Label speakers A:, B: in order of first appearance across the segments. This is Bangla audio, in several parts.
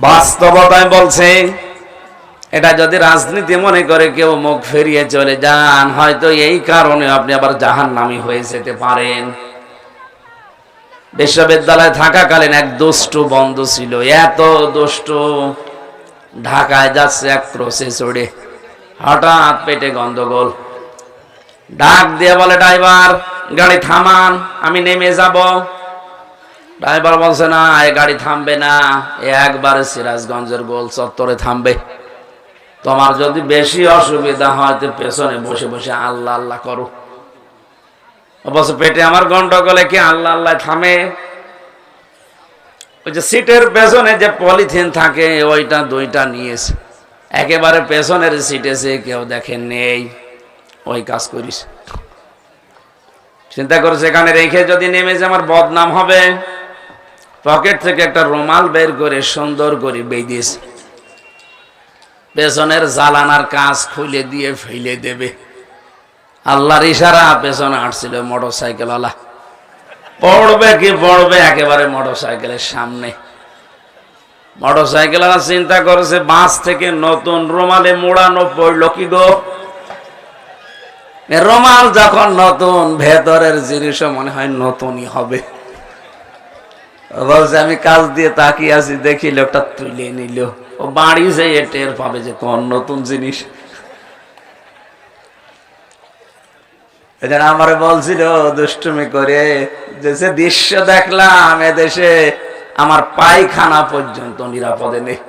A: বাস্তবতায় বলছে, এটা যদি রাজনীতি মনে করে কেউ মুখ ফিরিয়ে চলে যান, হয়তো এই কারণে আপনি আবার জাহান্নামী হয়ে যেতে পারেন। বিশ্ববিদ্যালয়ে থাকাকালীন এক দুষ্টু বন্ধু ছিল, এত দুষ্টু, ঢাকায় যাচ্ছে এক ক্রসে চড়ে, হঠাৎ পেটে গন্ডগোল, ডাক দিয়ে বলে, ড্রাইভার গাড়ি থামান, আমি নেমে যাব। ড্রাইভার বলছে, না, এই গাড়ি থামবে না, একবারে সিরাজগঞ্জের গোল চত্বরে থামবে। তোমার যদি বেশি অসুবিধা হয় তো পেছনে বসে বসে আল্লাহ আল্লাহ করো। অবশ্য পেটে আমার গন্ডগোলে কি আল্লাহ আল্লাহ থামে? ওই যে সিটের পেছনে যে পলিথিন থাকে ওইটা দুইটা নিয়েছে, একেবারে পেছনের সিটে সে কেউ দেখে নেই, ওই কাজ করিস। চিন্তা করছে এখানে রেখে যদি নেমে যে আমার বদনাম হবে। পকেট থেকে একটা রুমাল বের করে সুন্দর করে বেঁধেছে, পেছনের জালানার কাজ খুলে দিয়ে ফেলে দেবে। আল্লাহর ইশারা, পেছনে আসছিল মোটর সাইকেল ওয়ালা, পড়বে কি পড়বে একেবারে মোটর সাইকেলের সামনে। মোটর সাইকেল ওয়ালা চিন্তা করেছে, বাস থেকে নতুন রুমালে মোড়ানো পড়লো কি গো? রুমাল যখন নতুন, ভেতরের জিনিসও মনে হয় নতুনই হবে। বলছে, আমি কাজ দিয়ে তাকিয়ে আছি, দেখি লোকটা তুলে নিল। ও বাড়ি যেয়ে টের পাবে যে কোন নতুন জিনিস। এখানে আমারে বলছিল দুষ্টুমি করে, যে দৃশ্য দেখলাম এদেশে আমার পায়খানা পর্যন্ত নিরাপদে নেই।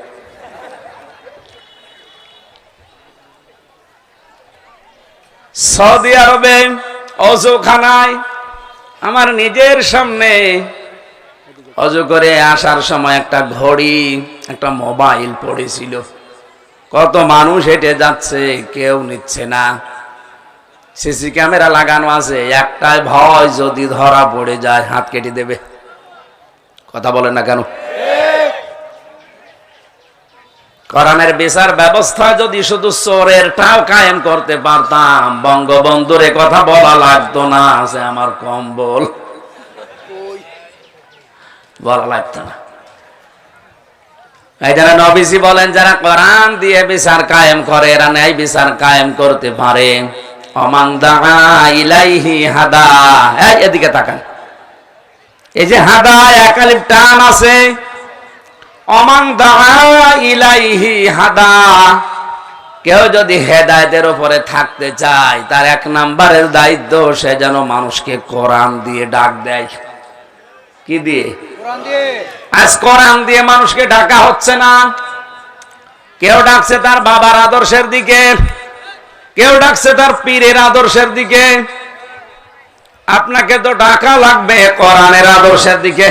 A: সৌদি আরবে অজুখানায় আমার নিজের সামনে অজু করে আসার সময় একটা ঘড়ি, একটা মোবাইল পড়েছিল। কত মানুষ হেঁটে যাচ্ছে, কেউ নিচ্ছে না। সিসি ক্যামেরা লাগানো আছে, একটাই ভয়, যদি ধরা পড়ে যায় হাত কেটে দেবে। কথা বলেন না কেন? কোরআনের বিচার ব্যবস্থা যদি শুধু চোরেরটাও কায়েম করতে পারতাম, বঙ্গবন্ধুর কথা বলা লাগতো না যে আমার কম্বল, বলা লাগতো না। এই যারা নবীজি বলেন, যারা কোরআন দিয়ে বিচার কায়েম করে এরা ন্যায় বিচার কায়েম করতে পারে। অমান দাআ ইলাইহি হাদা, এদিকে তাকান, এই যে হাদা একালিফ টান আছে, অমান দাআ ইলাইহি হাদা, কেউ যদি হেদায়েতের উপরে থাকতে চায় তার এক নাম্বারের দায়িত্ব সে যেন মানুষকে কোরআন দিয়ে ডাক দেয়। কি দিয়ে? আজ কোরআন দিয়ে মানুষকে ডাকা হচ্ছে না। কেউ ডাকছে তার বাবার আদর্শের দিকে, কেউ ডাকছে তার পীরের আদর্শের দিকে। আপনাকে তো ডাকা লাগবে কোরআনের আদর্শের দিকে।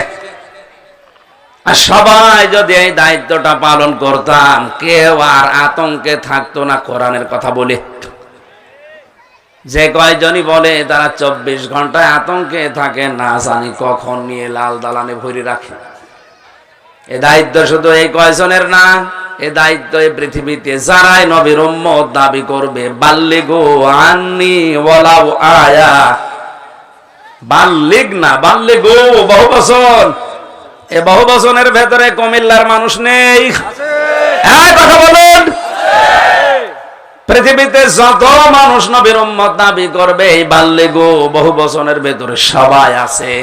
A: আর সবাই যদি এই দায়িত্বটা পালন করতাম, কেউ আর আতঙ্কে থাকতো না কোরআনের কথা বলে। যে কয়জনই বলে তারা 24 ঘন্টায় আতঙ্কে থাকে, না জানি কখন নিয়ে লাল দালানে ভরে রাখে। এ দায়িত্ব শুধু এই কয়জনের না, এ দায়িত্ব এই পৃথিবীতে যারাই নবীর উম্মত দাবি করবে, বাল্লিগু আন্নি ওয়ালাউ আয়া, বাল্লিগ না বাল্লিগু বহু বচন। এই বহু বচনের ভেতরে কুমিল্লার মানুষ নেই? হ্যাঁ, কথা বলুন। পৃথিবীতে যত মানুষ নবীর উম্মত দাবি করবে, এই বাল্লিগু বহু বচনের ভেতরে সবাই আছে।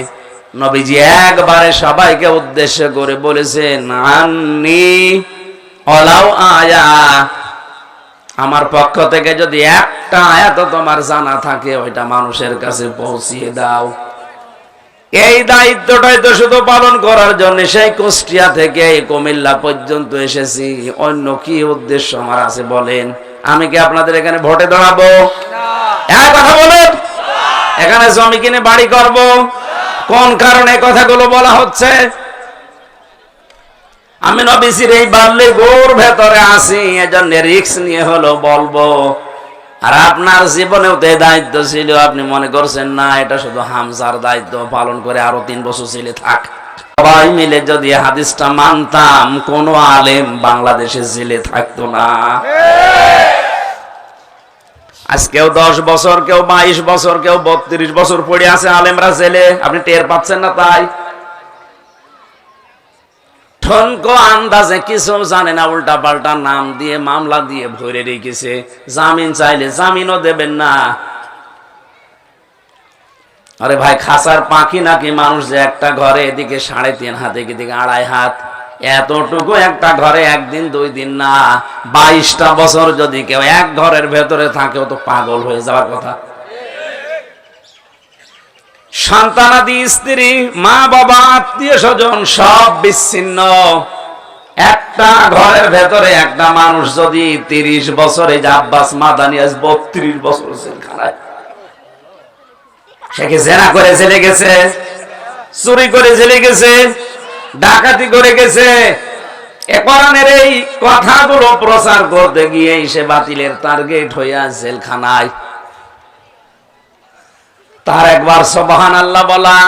A: নবীজি একবারে সবাইকে উদ্দেশ্য করে বলেছেন, আন্নি ওয়ালাউ আয়া, আমার পক্ষ থেকে যদি একটা আয়াত তোমার জানা থাকে ওইটা মানুষের কাছে পৌঁছিয়ে দাও। এই দায়িত্বটাই তো শুধু পালন করার জন্য সেই কুষ্টিয়া থেকে এই কুমিল্লা পর্যন্ত এসেছি। অন্য কি উদ্দেশ্য আমার আছে বলেন? আমি কি আপনাদের এখানে ভোটে দাঁড়াবো? এক কথা বলেন। এখানে জমি কিনে বাড়ি করব? কোন কারণে কথাগুলো বলা হচ্ছে? আমি নবীজির এই বাল্লিগুর ভেতরে আছি, এজন্য রিস্ক নিয়ে হলো বলবো। আর আপনার জীবনেও তো এই দায়িত্ব ছিল, আপনি মনে করছেন না এটা শুধু হামজার দায়িত্ব, পালন করে আরো 3 বছর ছেলে থাক। সবাই মিলে যদি হাদিসটা মানতাম, কোন আলেম বাংলাদেশে জেলে থাকতো না। আজ কেউ 10 বছর, কেউ 22 বছর, কেউ 32 বছর পড়ে আছে আলেমরা জেলে, আপনি টের পাচ্ছেন না? তাই ঠনকো আন্দাজে কিছু জানে না, উল্টা পাল্টা নাম দিয়ে মামলা দিয়ে ভরে রেখেছে। জামিন চাইলে জামিনও দেবেন না। আরে ভাই, খাসার পাখি নাকি মানুষ যে একটা ঘরে এদিকে 3.5 হাত, এদিকে 2.5 হাত, এতটুকু একটা ঘরে একদিন 2 দিন না, 22টা বছর যদি কেউ এক ঘরের ভেতরে থাকে, ও তো পাগল হয়ে যাওয়ার কথা। সন্তানাদি, স্ত্রী, মা বাবা, আত্মীয় স্বজন সব বিচ্ছিন্ন। একটা ঘরের ভেতরে একটা মানুষ যদি 30 বছরে, যে আব্বাস মাদানি আজ 32 বছর জেলখানায়, সে কি জেনা করে জেলে গেছে, চুরি করে জেলে গেছে, ডাকাতি করে গেছে? এ কোরআনের এই কথাগুলো প্রচার করতে গিয়ে সে বাতিলের টার্গেট হইয়া জেলখানায়। তার একবার সুবহানাল্লাহ বলা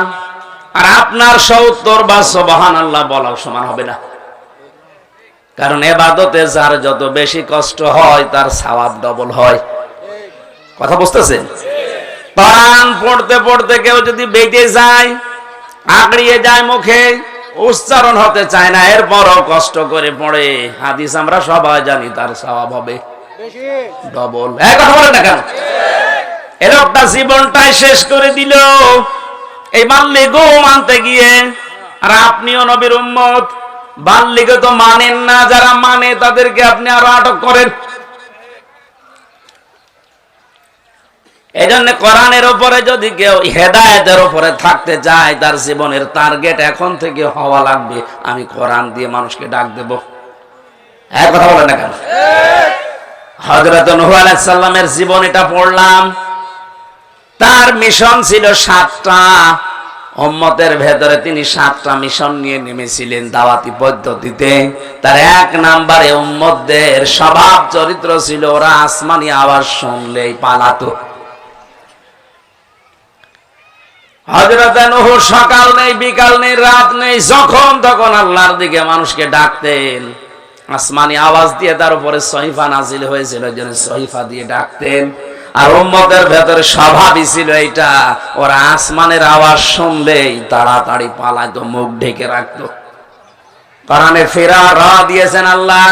A: আর আপনার 70 বার সুবহানাল্লাহ বলার সমান হবে না। কারণ ইবাদতে যার যত বেশি কষ্ট হয়, তার সওয়াব ডবল হয়। কথা বুঝতেছেন? কোরআন পড়তে পড়তে কেউ যদি বেঁচে যায়, আগড়িয়ে যায় মুখে, উচ্চারণ হতে চায় না, এরপরও কষ্ট করে পড়ে, হাদিস আমরা সবাই জানি, তার সওয়াব হবে ডবল। কথা বলে না কেন? এর একটা জীবনটাই শেষ করে দিল এই বাল্যগো মানতে গিয়ে। আর আপনিও নবীর উম্মত, বাল্যগো তো মানেন না, যারা মানে তাদেরকে আপনি আরো আটক করেন। এই জন্য কোরআনের উপরে যদি কেউ হেদায়েতের উপরে থাকতে চায়, তার জীবনের টার্গেট এখন থেকে হওয়া লাগবে, আমি কোরআন দিয়ে মানুষকে ডাক দেব। এক কথা বলে না কেন? হযরত নূহ আলাইহিস সালামের জীবন এটা পড়লাম। তার মিশন ছিল 7টা। উম্মতের ভেতরে তিনি 7টা মিশন নিয়ে নেমেছিলেন দাওয়াতি পদ্ধতিতে। তার 1 নম্বরে উম্মতদের স্বভাব চরিত্র ছিল, ওরা আসমানি আওয়াজ শুনলেই পালাতো। হযরত নূহ সকাল নেই, বিকাল নেই, রাত নেই, যখন তখন আল্লাহর দিকে মানুষকে ডাকতেন। আসমানি আওয়াজ দিয়ে তার উপরে সহিফা নাজিল হয়েছিল, এর জন্য সহিফা দিয়ে ডাকতেন। আর উম্মতের ভেতরে স্বভাবই ছিল এইটা, ওরা আসমানের আওয়াজ শুনলেই তাড়াতাড়ি পালাতো, মুখ ঢেকে রাখতো। কোরআনে ফেরার রা দিয়েছেন আল্লাহ।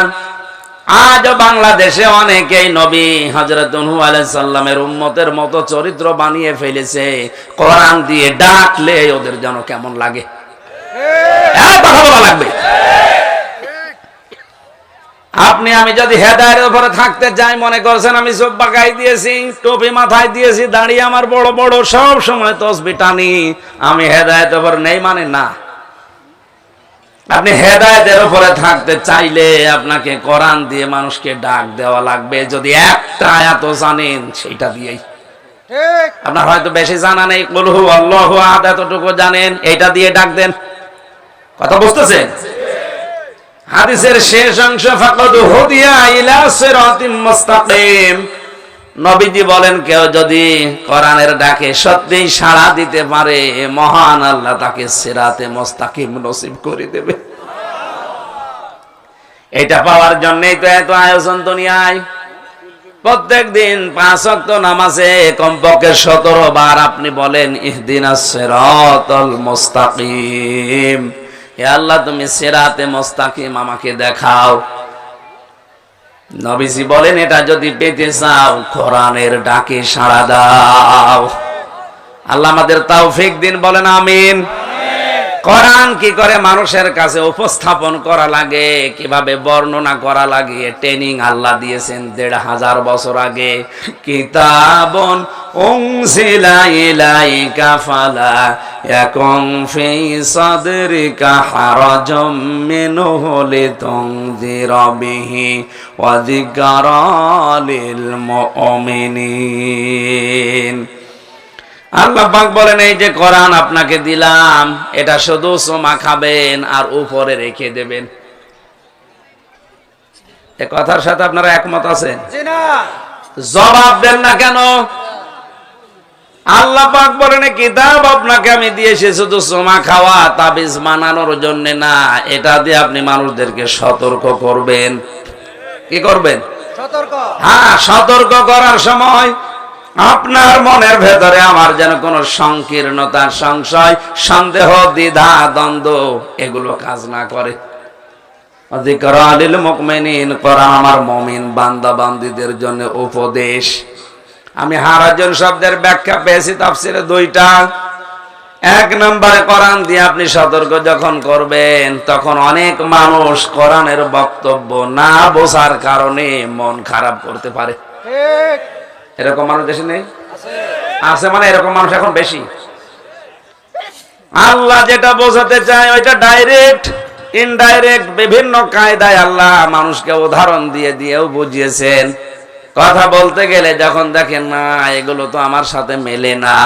A: আজও বাংলাদেশে অনেকেই নবী হযরত নূহ আলাইহিস সালামের উম্মতের মতো চরিত্র বানিয়ে ফেলেছে। কোরআন দিয়ে ডাকলে ওদের যেন কেমন লাগে। কথা বলা লাগবে। আপনি আমি যদি হেদায়েতের উপরে থাকতে যাই, মনে করছেন আমি জুব্বা গায়ে দিয়েছি, টুপি মাথায় দিয়েছি, দাড়ি আমার বড় বড়, সব সময় তাসবিহ টানি, আমি হেদায়েতের উপর নেই মানে না। আপনি হেদায়েতের উপরে থাকতে চাইলে আপনাকে কোরআন দিয়ে মানুষকে ডাক দেওয়া লাগবে। যদি একটা আয়াত জানেন, সেটা দিয়েই। আপনার হয়তো বেশি জানা নেই, কুল হু আল্লাহু আহাদ এতটুকু জানেন, এইটা দিয়ে ডাক দেন। কথা বুঝতেছেন? হাদিসের শেষ অংশ, ফাকাদ হুদিয়া ইলা সিরাতিম মুস্তাকিম। নবীজি বলেন, কেউ যদি কোরআনের ডাকে সত্যি সাড়া দিতে পারে, মহান আল্লাহ তাকে সিরাতে মুস্তাকিম নসিব করে দেবে। এটা পাওয়ার জন্যই তো এত আয়োজন দুনিয়ায়। প্রত্যেক দিন 5 ওয়াক্ত নামাজে কমপক্ষে 17 বার আপনি বলেন, ইহদিনাস সিরাতাল মুস্তাকিম, হে আল্লাহ তুমি সিরাতে মুস্তাকিম আমাকে দেখাও। নবীজি বলেন, এটা যদি পেতে চাও, কোরআনের ডাকে সাড়া দাও। আল্লাহ আমাদের তৌফিক দিন, বলেন আমিন। কোরআন কি করে মানুষের কাছে উপস্থাপন করা লাগে, কিভাবে বর্ণনা করা লাগে, ট্রেনিং আল্লাহ দিয়েছেন 1500 বছর আগে। কিতাবুন উনজিলা ইলাইকা ফালা ইয়াকুন ফি সাদরিকা হারাজুম মিনহু লিতুনযিরা বিহি ওয়া যিকরা লিল মুমিনিন। আল্লাহ পাক বলেন, এই যে কোরআন আপনাকে দিলাম, এটা শুধু চুমা খাবেন আর উপরে রেখে দেবেন। এ কথার সাথে আপনারা একমত আছেন? জি না। জবাব দেন না কেন? আল্লাহ পাক বলেন, কিতাব আপনাকে আমি দিয়েছি শুধু চুমা খাওয়া, তাবিজ বানানোর জন্য না। এটা দিয়ে আপনি মানুষদেরকে সতর্ক করবেন। কি করবেন? সতর্ক। হ্যাঁ, সতর্ক করার সময় আপনার মনের ভেতরে আমার যেন কোনো সংকীর্ণতা, সংশয়, সন্দেহ, দ্বিধা, দ্বন্দ্ব এগুলো কাজ না করে। যিকরা লিল মুমিনিন, কোরআন আমার মুমিন বান্দা বান্দীদের জন্য উপদেশ। আমি হারাজন শব্দের ব্যাখ্যা পেয়েছি তাফসিরে দুইটা। এক নম্বরে কোরআন দিয়ে আপনি সতর্ক যখন করবেন, তখন অনেক মানুষ কোরআনের বক্তব্য না বোঝার কারণে মন খারাপ করতে পারে। এরকম মানুষ দেশে নেই? আছে, মানে এরকম মানুষ এখন বেশি। আল্লাহ যেটা বোঝাতে চায় ওইটা ডাইরেক্ট, ইনডাইরেক্ট বিভিন্ন কায়দায় আল্লাহ মানুষকে উদাহরণ দিয়ে দিয়েও বুঝিয়েছেন। কথা বলতে গেলে যখন দেখেন না এগুলো তো আমার সাথে মেলে না,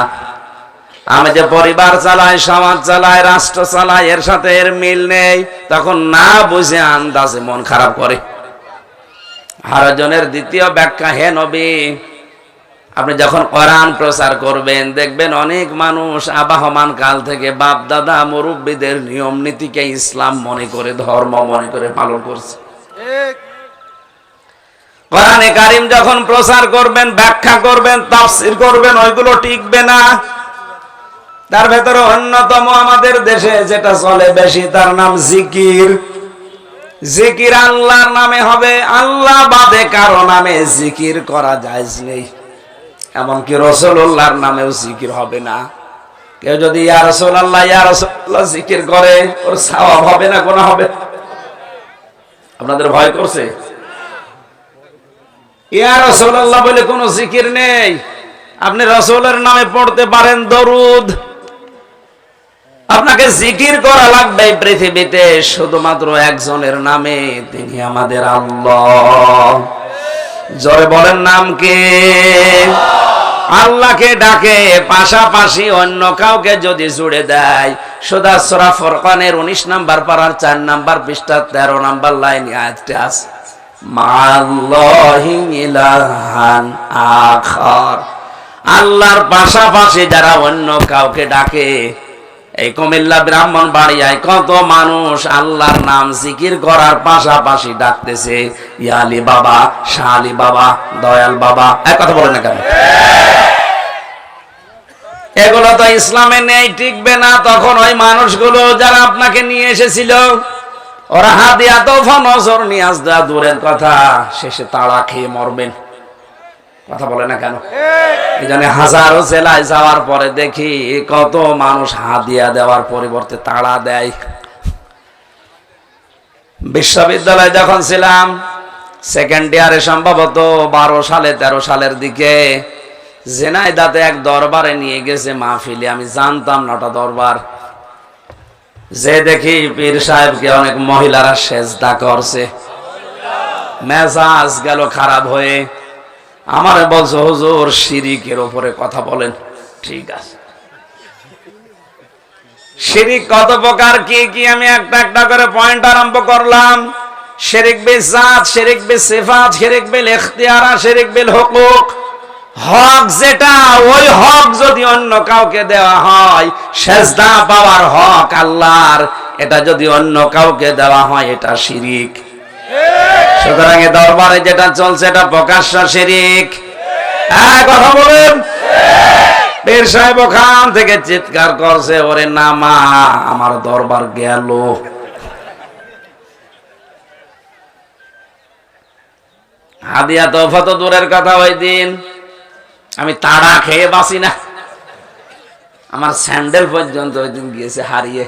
A: আমি যে পরিবার চালাই, সমাজ চালাই, রাষ্ট্র চালাই, এর সাথে এর মিল নেই, তখন না বুঝে আন্দাজে মন খারাপ করে। হারাজনের দ্বিতীয় ব্যাখ্যা, হে নবী আপনি যখন কোরআন প্রচার করবেন দেখবেন অনেক মানুষ আবাহমান কাল থেকে বাপ দাদা মুরব্বীদের নিয়ম নীতিকে ইসলাম মনে করে, ধর্ম মনে করে পালন করছে। কোরআনে কারীম যখন প্রচার করবেন, ব্যাখ্যা করবেন, তাফসীর করবেন, ওইগুলো টিকবে না। তার ভেতরে অন্যতম আমাদের দেশে যেটা চলে বেশি, তার নাম জিকির। জিকির আল্লাহর নামে হবে, আল্লাহ বাদে কারো নামে জিকির করা জায়েজ নেই। এমনকি রাসূলুল্লাহর নামেও জিকির হবে না। কেউ যদি ইয়া রাসূলুল্লাহ ইয়া রাসূলুল্লাহ জিকির করে, ওর সওয়াব হবে না গুনাহ হবে? আপনাদের ভয় করছে? ইয়া রাসূলুল্লাহ বলে কোনো জিকির নেই। আপনি রাসূলের নামে পড়তে পারেন দরুদ। আপনাকে জিকির করা লাগবে পৃথিবীতে শুধুমাত্র একজনের নামে, তিনি আমাদের আল্লাহ। জোরে বলেন নাম কি? আল্লাহকে ডাকে, পাশাপাশি অন্য কাউকে যদি জুড়ে দেয়, সূরা সূরা ফুরকানের 19 নাম্বার পারার 4 নাম্বার পৃষ্ঠা 13 নাম্বার লাইনে আয়াতটা আছে, মাআল্লাহি ইলাহান আখার। আল্লাহর পাশাপাশি যারা অন্য কাউকে ডাকে, এই কুমিল্লা ব্রাহ্মণবাড়িয়ায় কত মানুষ আল্লাহর নাম জিকির করার পাশাপাশি ডাকতেছে ইয়া আলী বাবা, শাহ আলী বাবা, দয়াল বাবা। এক কথা বলেন না কেন? এগুলো তো ইসলামে নেই, টিকবে না। তখন ওই মানুষগুলো যারা আপনাকে নিয়ে এসেছিল, ওরা হাদিয়া তোফা নজর নিয়াজ দেওয়া দূরের কথা, শেষে তাড়া খেয়ে মরবেন। কথা বলে না কেন? এই জন্য হাজারো জেলায় যাওয়ার পরে দেখি কত মানুষ হাদিয়া দেওয়ার পরিবর্তে তাড়া দেয়। বিশ্ববিদ্যালয়ে যখন ছিলাম সেকেন্ড ইয়ারে, সম্ভবত 12 সালে 13 সালের দিকে, ঝিনাইদহে এক দরবারে নিয়ে গেছে মাহফিলে। আমি জানতাম না ওটা দরবার। যে দেখি পীর সাহেবকে অনেক মহিলারা সেজদা করছে, মেজাজ গেল খারাপ হয়ে। আমারে বলছে হুজুর শিরিকের উপরে কথা বলেন। ঠিক আছে, শিরিক কত প্রকার, কি কি, আমি একটা একটা করে পয়েন্ট আরম্ভ করলাম। শিরিক বিল জাত, শিরিক বিল সিফাত, শিরিক বিল ইখতিয়ারা, শিরিক বিল হুকুক। হক যেটা, ওই হক যদি অন্য কাউকে দেওয়া হয়, সেজদা পাওয়ার হক আল্লাহর, এটা যদি অন্য কাউকে দেওয়া হয় এটা শিরিক। সুতরাং এ দরবারে যেটা চলছে এটা প্রকাশ্য শিরিক। কথা বলেন। পীর সাহেব ওখান থেকে চিৎকার করছে, ওরে নামা, আমার দরবার গেল। হাদিয়া তোফা তো দূরের কথা, ওই দিন আমি তাড়া খেয়ে বাঁচি না। আমার স্যান্ডেল পর্যন্ত ওই দিন গিয়েছে হারিয়ে।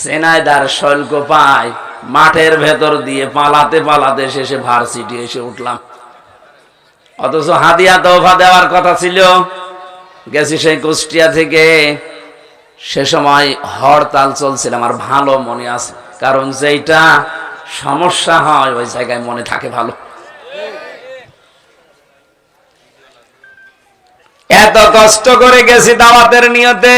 A: ঝিনাইদহের শৈলকুপায় মাঠের ভেতর দিয়ে পালাতে পালাতে শেষে ভার্সিটি এসে উঠলাম। অথচ হাদিয়া তোফা দেওয়ার কথা ছিল। গেছি সেই কুষ্টিয়া থেকে, সে সময় হরতাল চলছিল, আমার ভালো মনে আছে। কারণ যেটা সমস্যা হয় ওই জায়গায় মনে থাকে ভালো। এত কষ্ট করে গেছি দাওয়াতের নিয়তে।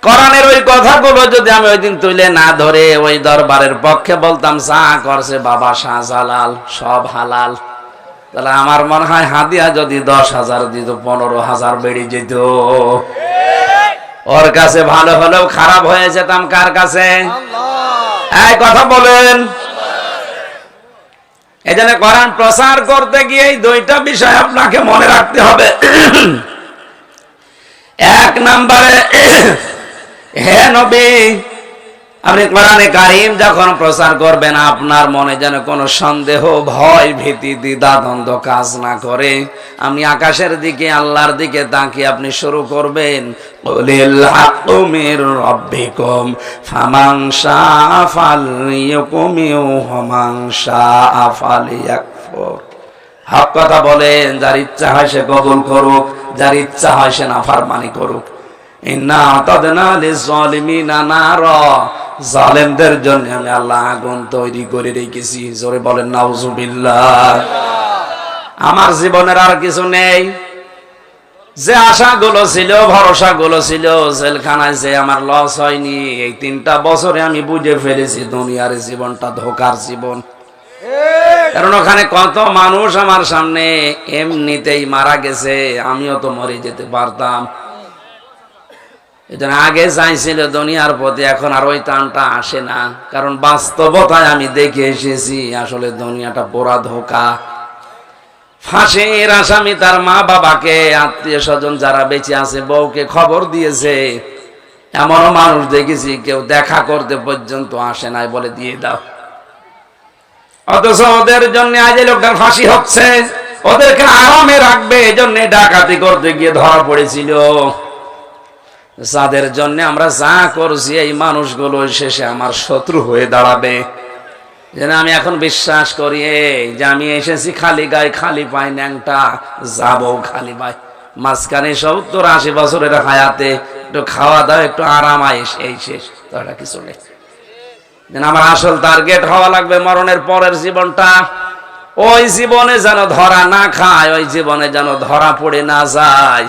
A: কোরআনের ওই কথাগুলো যদি আমি ওই দিন তুলে না ধরে ওই দরবারের পক্ষে বলতাম, যা করছে বাবা শাহজালাল সব হালাল, তাহলে আমার মনে হয় হাদিয়া যদি 10,000 দিত 15,000 বেড়ে যেত। ওর কাছে ভালো হলেও খারাপ হয়ে যেতাম কার কাছে? এই কথা বলেন। এই জন্য কোরআন প্রচার করতে গিয়ে এই দুইটা বিষয় আপনাকে মনে রাখতে হবে। এক নম্বরে, হে নবী আপনি কোরআনে কারীম যখন প্রচার করবেন, আপনার মনে যেন কোনো সন্দেহ, ভয়, ভীতি, দ্বিধা, দ্বন্দ্ব কাজ না করে। আপনি আকাশের দিকে, আল্লাহর দিকে তাকিয়ে আপনি শুরু করবেন, কুলিল হাক্কু মির রাব্বিকুম ফামান শাআ ফালইউমিন ওয়া মান শাআ ফালইয়াকফুর। হক কথা বলেন, যার ইচ্ছা হয় সে কবুল করুক, যার ইচ্ছা হয় সে নাফরমানি করুক। ইন্না আতাদনা লিয-যালিমিনা নারা, জালেমদের জন্য আমি আল্লাহ আগুন তৈরি করে রেখেছি। জোরে বলেন নাউজুবিল্লাহ। আমার জীবনের আর কিছু নেই। যে আশাগুলো ছিল, ভরসাগুলো ছিল, জেলখানায় যে আমার লস হয়নি, এই 3টা বছরে আমি বুঝে ফেলেছি দুনিয়ার জীবনটা ধোকার জীবন। কারণ ওখানে কত মানুষ আমার সামনে এমনিতেই মারা গেছে, আমিও তো মরে যেতে পারতাম। এজন্য আগে চাইছিল দুনিয়ার প্রতি, এখন আর ওই টানটা আসে না। কারণ বাস্তবতায় আমি দেখে এসেছি আসলে দুনিয়াটা পুরা ধোঁকা। ফাঁসির আসামি তার মা বাবাকে, আত্মীয় স্বজন যারা বেঁচে আছে, বউকে খবর দিয়েছে। এমনও মানুষ দেখেছি কেউ দেখা করতে পর্যন্ত আসে নাই, বলে দিয়ে দাও। অথচ ওদের জন্য আজ এই লোকটার ফাঁসি হচ্ছে, ওদেরকে আরামে রাখবে এজন্য ডাকাতি করতে গিয়ে ধরা পড়েছিল। যাদের জন্য আমরা যা করছি, এই মানুষগুলো শেষে আমার শত্রু হয়ে দাঁড়াবে। যেন আমি এখন বিশ্বাস করি যে আমি এসেছি খালি গায়ে, খালি পায়ে, ন্যাংটা যাবো খালি পায়ে। মাঝখানে 70-80 বছরের হায়াতে একটু খাওয়া দাওয়া, একটু আরাম, আয়েশ, এই শেষ, তো এটা কিছু নেই। যেন আমার আসল টার্গেট হওয়া লাগবে মরণের পরের জীবনটা। ওই জীবনে যেন ধরা না খায়, ওই জীবনে যেন ধরা পড়ে না যায়।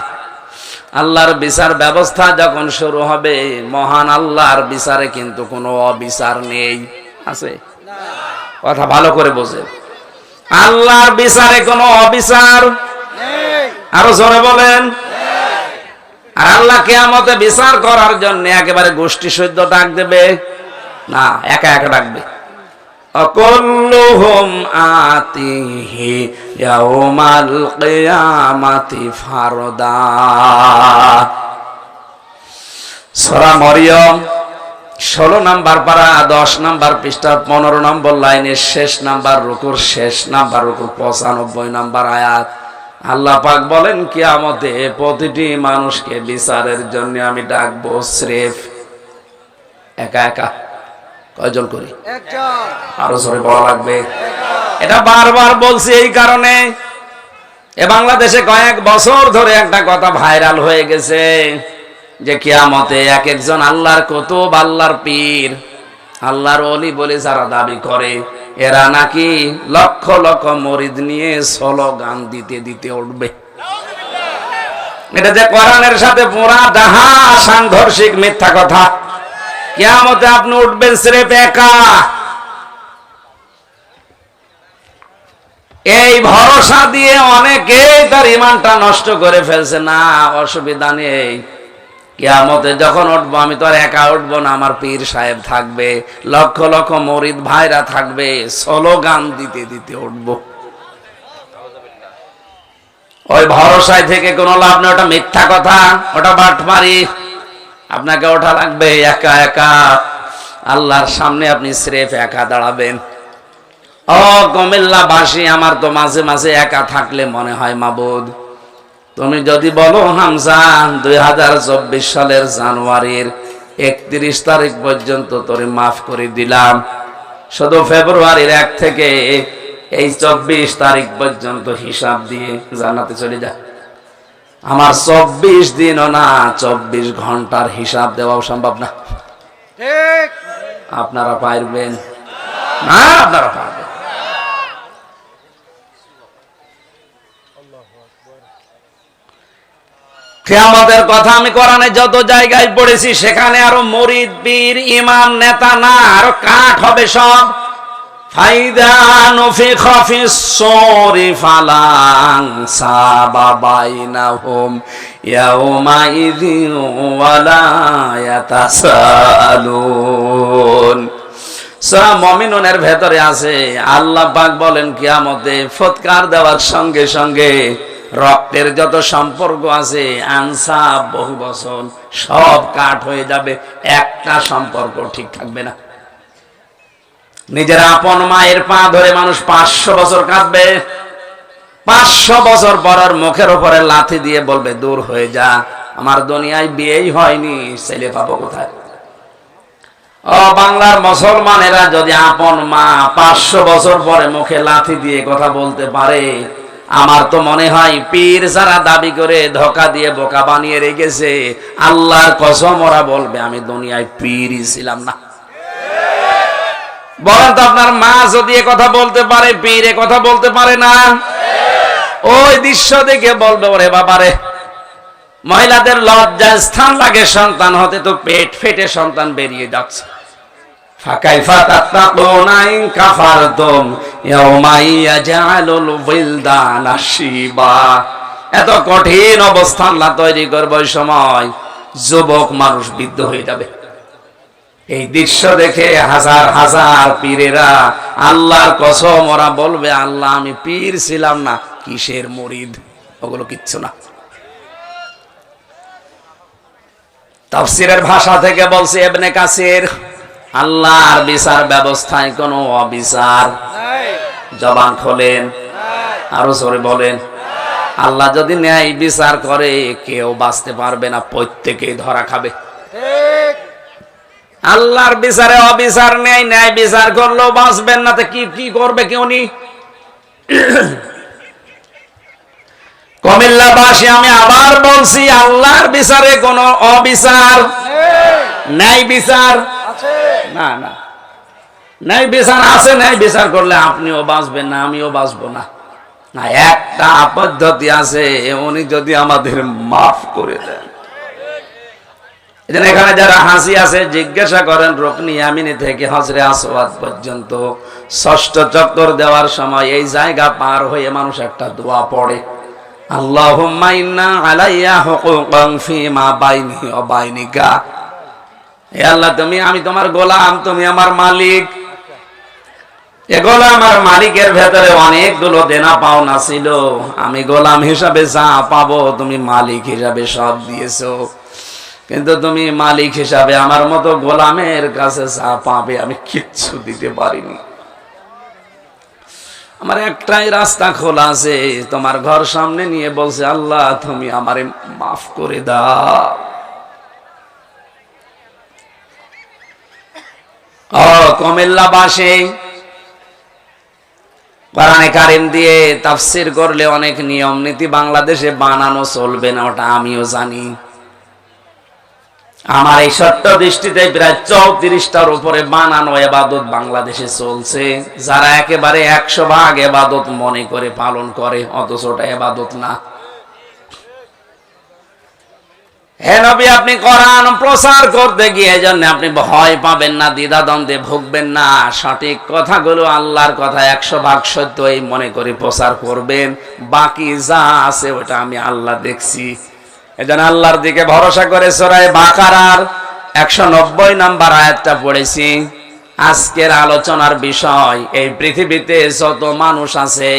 A: আল্লাহর বিচার ব্যবস্থা যখন শুরু হবে, মহান আল্লাহর বিচারে কিন্তু কোনো অবিচার নেই। আছে? কথা ভালো করে বোঝেন, আল্লাহর বিচারে কোনো অবিচার নেই। আরো জোরে বলেন। আর আল্লাহ কিয়ামতে বিচার করার জন্য একেবারে গোষ্ঠী সৈন্য ডাক দেবে না, একা একা ডাকবে। অকুল্লুহুম আতিহি ইয়াউমাল কিয়ামাতি ফারদা। সূরা মরিয়ম 16 নম্বর পারা 10 নম্বর পৃষ্ঠা 15 নম্বর লাইনের শেষ নাম্বার রুকুর শেষ নাম্বার রুকুর 95 নম্বর আয়াত। আল্লাহ পাক বলেন, কিয়ামতে প্রতিটি মানুষকে বিচারের জন্য আমি ডাকবো স্রেফ একা একা। কয়জন করি? একজন। আরো জোরে বলা লাগবে। এটা বারবার বলছি এই কারণে, এ বাংলাদেশে কয়েক বছর ধরে একটা কথা ভাইরাল হয়ে গেছে যে কিয়ামতে এক একজন আল্লাহর কুতুব, আল্লাহর পীর, আল্লাহর ওলি বলে যারা দাবি করে, এরা নাকি লক্ষ লক্ষ মুরিদ নিয়ে স্লোগান দিতে দিতে উঠবে। এটা যে কোরআনের সাথে পুরা ডাহা সাংঘর্ষিক মিথ্যা কথা। কিয়ামতে আপনি উঠবেন স্রেফ একা। এই ভরসা দিয়ে অনেকে তার ঈমানটা নষ্ট করে ফেলছে। না, অসুবিধা নেই, কিয়ামতে যখন উঠবো আমি তো আর একা উঠবো না, আমার পীর সাহেব থাকবে, লক্ষ লক্ষ মুরিদ ভাইরা থাকবে, স্লোগান দিতে দিতে উঠবো। ওই ভরসায় থেকে কোনো লাভ নেই, ওটা মিথ্যা কথা, ওটা বাটপারি। আপনাকে ওঠা লাগবে একা একা। আল্লাহর সামনে আপনি স্রেফ একা দাঁড়াবেন। ও কুমিল্লাবাসী, আমার তো মাঝে মাঝে একা থাকলে মনে হয়, মাবুদ তুমি যদি বলো হামজা 2024 সালের জানুয়ারির 31 তারিখ পর্যন্ত তোরে মাফ করে দিলাম, শুধু ফেব্রুয়ারির 1 থেকে এই 24 তারিখ পর্যন্ত হিসাব দিয়ে জান্নাতে চলে যা। আমার 24 দিনও না, 24 ঘন্টার হিসাব দেওয়াও সম্ভব না। ঠিক? আপনারা পারবেন না? আপনারা পারবেন। কিয়ামতের কথা আমি কোরআনে যত জায়গায় পড়েছি, সেখানে আরো মুরিদ, পীর, ইমাম, নেতা না, আরো কাঠ হবে সব। ফাইদা নুফিখা ফিস সূরি ফালা আনসাবা বাইনাহুম ইয়াউমাইযিন ওয়ালা ইয়াতাসালুন। সূরা মুমিনুনের ভেতরে আছে, আল্লাহ পাক বলেন কিয়ামতে ফুৎকার দেওয়ার সঙ্গে সঙ্গে রক্তের যত সম্পর্ক আছে, আনসাব বহু বচন, সব কাট হয়ে যাবে, একটা সম্পর্ক ঠিক থাকবে না। নিজের আপন মায়ের পা ধরে মানুষ 500 বছর কাঁদবে, 500 বছর পর ওর মুখের উপরে লাথি দিয়ে বলবে দূর হয়ে যা, আমার দুনিয়ায় বিয়েই হয়নি, ছেলে পাবো কোথায়? ও বাংলার মুসলমানেরা যদি আপন মা 500 বছর পরে মুখে লাথি দিয়ে কথা বলতে পারে, আমার তো মনে হয় পীর যারা দাবি করে ধোকা দিয়ে বোকা বানিয়ে রেখেছে, আল্লাহর কসম ওরা বলবে আমি দুনিয়ায় পীরই ছিলাম না। বলেন তো আপনার মা যদি কথা বলতে পারে, পীর কথা বলতে পারে না? ওই দৃশ্য দেখে বলবে ওরে বাবারে, মহিলাদের লজ্জার স্থান লাগে সন্তান হতে, তো পেট ফেটে সন্তান বেরিয়ে যাচ্ছে। ফাকাইফা তাত্তাকুনা ইন কাফারতুম ইয়াওমা ইয়াজআলুল ওয়িলদানা শিবা। এত কঠিন অবস্থা আল্লাহ তৈরি করবে, ওই সময় যুবক মানুষ বৃদ্ধ হয়ে যাবে। এই দৃশ্য দেখে হাজার হাজার পীরেরা আল্লাহর কসম ওরা বলবে আল্লাহ আমি পীর ছিলাম না, কিসের মুরিদ, ওগুলো কিচ্ছু না। তাফসীরের ভাষা থেকে বলছে ইবনে কাসির, আল্লাহর বিচার ব্যবস্থায় কোনো অবিচার নাই। জবান খোলেন, আরো জোরে বলেন। আল্লাহ যদি ন্যায় বিচার করে কেউ বাঁচতে পারবে না, প্রত্যেকেই ধরা খাবে। আল্লাহর বিচারে অবিচার নেই, ন্যায় বিচার করলেও বাঁচবেন না, তো কি করবে কেউ নি? কুমিল্লাবাসী আমি আবার বলছি, আল্লাহর বিচারে কোনো অবিচার, ন্যায় বিচার না, না ন্যায় বিচার আছে। ন্যায় বিচার করলে আপনিও বাঁচবেন না, আমিও বাঁচবো না। না, একটা পদ্ধতি আছে, উনি যদি আমাদের মাফ করে দেন। এখানে যারা হাসি আছে জিজ্ঞাসা করেন রুকনি ইয়ামিনী থেকে হজরে আসওয়াদ পর্যন্ত 6ষ্ঠ চক্কর দেওয়ার সময় এই জায়গা পার হয়ে মানুষ একটা দোয়া পড়ে, আল্লাহুম্মা ইন্না আলাইয়া হুকুকান ফীমা বাইনি ওয়া বাইনিকা। হে আল্লাহ, আমি তোমার গোলাম, তুমি আমার মালিক। এ গোলাম আর মালিকের ভেতরে অনেকগুলো দেনা পাওনা ছিল, আমি গোলাম হিসাবে যা পাবো তুমি মালিক হিসাবে সব দিয়েছো, কিন্তু তুমি মালিক হিসাবে আমার মতো গোলামের কাছে যা পাবে আমি কিচ্ছু দিতে পারিনি। আমার একটাই রাস্তা খোলা আছে, তোমার ঘর সামনে নিয়ে বলছে আল্লাহ তুমি আমারে মাফ করে দাও। ও কুমিল্লাবাসী, কোরআনে কারীম দিয়ে তাফসীর করলে অনেক নিয়ম নীতি বাংলাদেশে বানানো চলবে না, ওটা আমিও জানি। আমার এই সত্য দৃষ্টিতে প্রায় 34টার উপরে বানানো ইবাদত বাংলাদেশে চলছে, যারা একেবারে 100 ভাগ ইবাদত মনে করে পালন করে, অথচ ওটা ইবাদত না। হে নবী, আপনি কোরআন প্রচার করতে গিয়ে জন্য আপনি ভয় পাবেন না, দ্বিধাদ্বন্দ্বে ভুগবেন না, সঠিক কথাগুলো আল্লাহর কথা 100 ভাগ সত্য এই মনে করে প্রচার করবেন, বাকি যা আছে ওটা আমি আল্লাহ দেখছি। এজন্য আল্লাহর দিকে ভরসা করে সূরা বাকারার 190 নম্বর আয়াতটা পড়েছি। আজকের আলোচনার বিষয়, এই পৃথিবীতে যত মানুষ আছে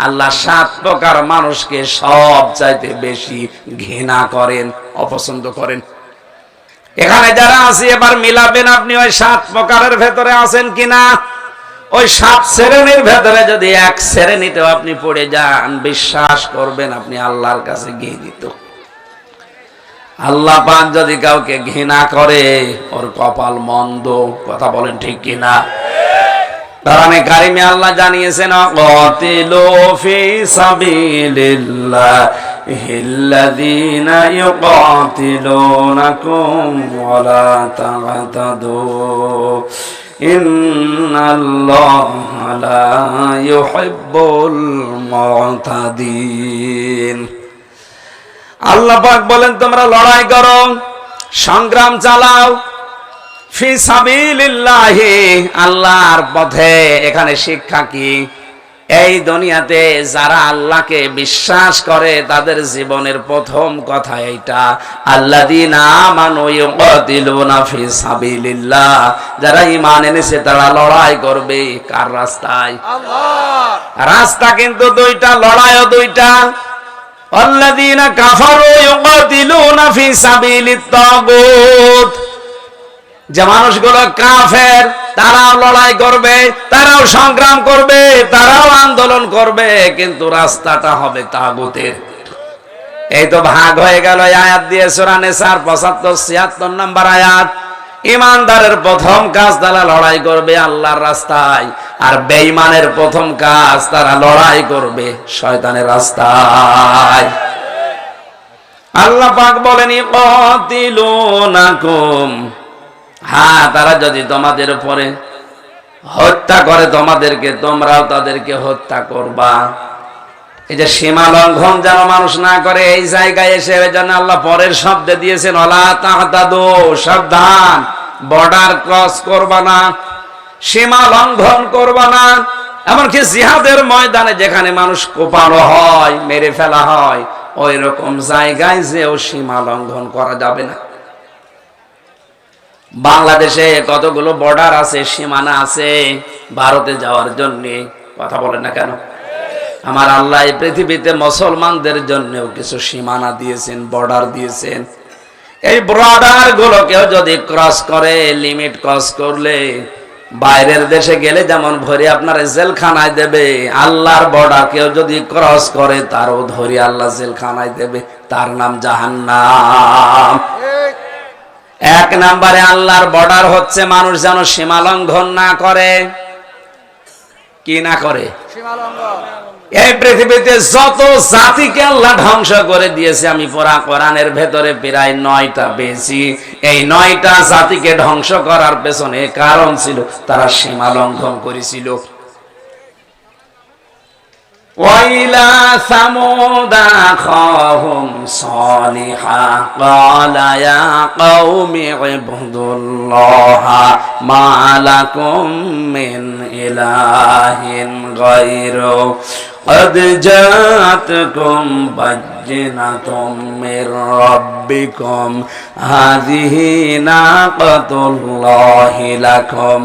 A: আল্লাহ 7 প্রকার মানুষকে সব চাইতে বেশি ঘৃণা করেন, অপছন্দ করেন। এখানে যারা আছে এবার মিলাবেন আপনি ওই 7 প্রকারের ভেতরে আছেন কিনা। ওই 7 শ্রেণীর ভেতরে যদি এক শ্রেণীতেও আপনি পড়ে যান, বিশ্বাস করবেন আপনি আল্লাহর কাছে ঘৃণিত। আল্লাহ পাক যদি কাউকে ঘৃণা করে ওর কপাল মন্দ, কথা বলেন ঠিক কিনা? কোরআনে কারিমে আল্লাহ জানিয়েছেন কাতিলু ফি সাবিলিল্লাহিল্লাযীনা ইউকাতিলুনাকুম ওয়া লা তা'তাদু ইন্নাল্লাহা লা ইউহিব্বুল মু'তাদিন। আল্লাহ পাক বলেন তোমরা লড়াই করো, সংগ্রাম চালাও, ফি সাবিলিল্লাহি, আল্লাহর পথে। এখানে শিক্ষা কি? এই দুনিয়াতে যারা আল্লাহকে বিশ্বাস করে তাদের জীবনের প্রথম কথা এইটা, আল্লাযীনা আমানু ইউকাতিলুনা ফি সাবিলিল্লাহ। যারা ঈমান এনেছে তারা লড়াই করবে কার রাস্তায়? আল্লাহ। রাস্তা কিন্তু দুইটা, লড়াইও দুইটা। আল্লাযীনা কাফারু ইউকাতিলুনা ফি সাবিলিত তাগুত, যে মানুষগুলো কাফের তারাও লড়াই করবে, তারাও সংগ্রাম করবে, তারাও আন্দোলন করবে, কিন্তু রাস্তাটা হবে তাগুতের। এই তো ভাগ হয়ে গেল আয়াত দিয়ে সূরা নিসার 75-76 নম্বর আয়াত। ইমানদারের প্রথম কাজ তারা লড়াই করবে আল্লাহর রাস্তায়, আর বেঈমানের প্রথম কাজ তারা লড়াই করবে শয়তানের রাস্তায়। আল্লাহ পাক বলেন ইকাতিলুনাকুম, হ্যাঁ তারা যদি তোমাদের উপরে হত্যা করে তোমাদেরকে, তোমরাও তাদেরকে হত্যা করবা। এই যে সীমা লঙ্ঘন যেন মানুষ না করে, এই জায়গায় এসে ওই জন্য আল্লাহ পরের শব্দে দিয়েছেন ওয়ালা তাহতাদু, সাবধান, বর্ডার ক্রস করবা না, সীমা লঙ্ঘন করবা না। এমনকি জিহাদের ময়দানে যেখানে মানুষ কোপানো হয়, মেরে ফেলা হয়, ওই রকম জায়গায় যেও সীমা লঙ্ঘন করা যাবে না। বাংলাদেশে কতগুলো বর্ডার আছে, সীমানা আছে ভারতে যাওয়ার জন্য, কথা বলেন না কেন? আমার আল্লাহ এই পৃথিবীতে মুসলমানদের জন্যও কিছু সীমানা দিয়েছেন, বর্ডার দিয়েছেন। এই বর্ডার গুলো কেউ যদি ক্রস করে, লিমিট ক্রস করলে বাইরের দেশে গেলে যেমন ভরে আপনার জেলখানায় দেবে, আল্লাহর বর্ডার কেউ যদি ক্রস করে তারও ধরে আল্লাহ জেলখানায় দেবে, তার নাম জাহান্নাম। এক নম্বরে আল্লাহর বর্ডার হচ্ছে মানুষ যেন সীমা লঙ্ঘন না করে। কি না করে? এই পৃথিবীতে যত জাতিকে আল্লাহ ধ্বংস করে দিয়েছে, আমি পড়া কোরআনের ভেতরে প্রায় 9টা পেয়েছি। এই 9টা জাতিকে ধ্বংস করার পেছনে কারণ ছিল তারা সীমা লঙ্ঘন করেছিল। وَإِلَى ثَمُودَ أَخَاهُمْ صَالِحًا قَالَ يَا قَوْمِ اعْبُدُوا اللَّهَ مَا لَكُم مِّنْ إِلَٰهٍ غَيْرُهُ قَدْ جَاءَتْكُمْ بَيِّنَةٌ مِّن رَّبِّكُمْ هَٰذِهِ نَاقَةُ اللَّهِ لَكُمْ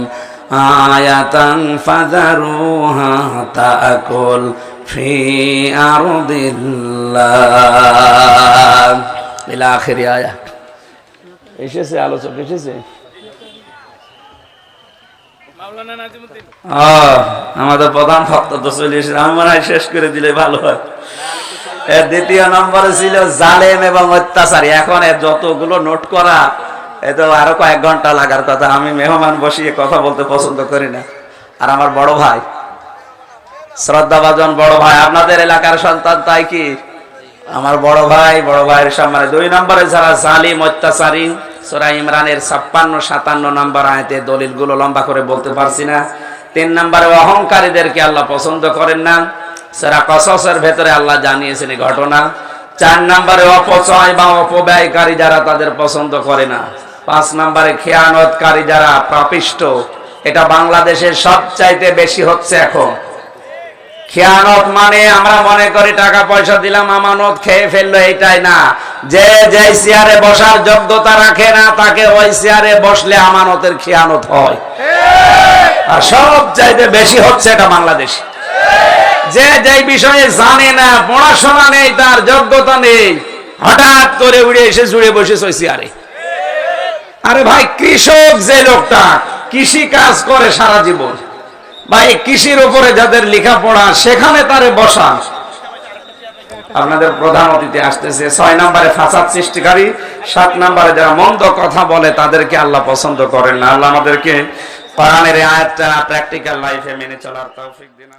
A: آيَةً فَذَرُوهَا تَأْكُلْ في أرض الله إلى آخر آية। এসেছে আলোচনা এসেছে। আমাদের প্রধান ভক্ত তো চলে এসেছে, আমি মনে হয় শেষ করে দিলে ভালো হয়। এর দ্বিতীয় নম্বরে ছিল জালেম এবং অত্যাচারী। এখন এর যতগুলো নোট করা, এতো আরো কয়েক ঘন্টা লাগার কথা। আমি মেহমান বসিয়ে কথা বলতে পছন্দ করি না। আর আমার বড় ভাই, শ্রদ্ধাভাজন বড় ভাই, আপনাদের এলাকার সন্তান, তাই কি আমার বড় ভাইয়ের সম্মানে 2 নম্বরে যারা জালিম অত্যাচারী, সূরা ইমরানের 56-57 নম্বর আয়াতে দলিলগুলো লম্বা করে বলতে পারছি না। 3 নম্বরে অহংকারীদেরকে আল্লাহ পছন্দ করেন না, সূরা কসসের ভেতরে আল্লাহ জানিয়েছেন এই ঘটনা। 4 নম্বরে অপচয় বা অপব্যয়কারী যারা, তাদের পছন্দ করে না। 5 নম্বরে খেয়ানতকারী যারা, পাপিষ্ঠ। এটা বাংলাদেশের সবচাইতে বেশি হচ্ছে এখন। খেয়ানত মানে আমরা মনে করি টাকা পয়সা দিলাম, আমানত খেয়ে ফেললো, এইটাই না। যে যেই চেয়ারে বসার যোগ্যতা রাখে না, তাকে ওই চেয়ারে বসলে আমানতের খেয়ানত হয়। আর সবচাইতে বেশি হচ্ছে এটা বাংলাদেশে। যে যেই বিষয়ে জানে না, পড়াশোনা নেই, তার যোগ্যতা নেই, হঠাৎ করে উড়ে এসে জুড়ে বসেছে ওই চেয়ারে। আরে ভাই, কৃষক যে লোকটা কৃষি কাজ করে সারা জীবন, ভাই কৃষির উপরে যাদের লেখাপড়া, সেখানে তারে বসা। আপনাদের প্রধান অতিথি আসতেছে। 6 নম্বরে ফাসাদ সৃষ্টিকারী, 7 নম্বরে যারা মন্দ কথা বলে, তাদেরকে আল্লাহ পছন্দ করেন না। আল্লাহ আমাদেরকে কোরআনের আয়াতটা প্র্যাকটিক্যাল লাইফে মেনে চলার তৌফিক দিন।